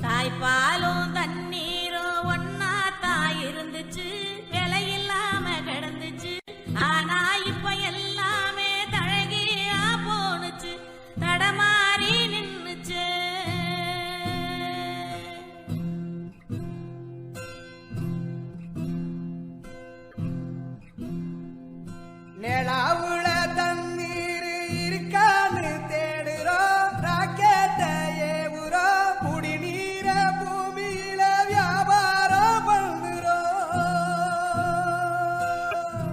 தாய்ப்பாலும் தண்ணீரும் ஒன்னா தாய் இருந்துச்சு, விலையில்லாம கிடந்துச்சு. ஆனா இப்ப எல்லாமே தழகியா போனுச்சு, தடமாறி நின்னுச்சு. நிலா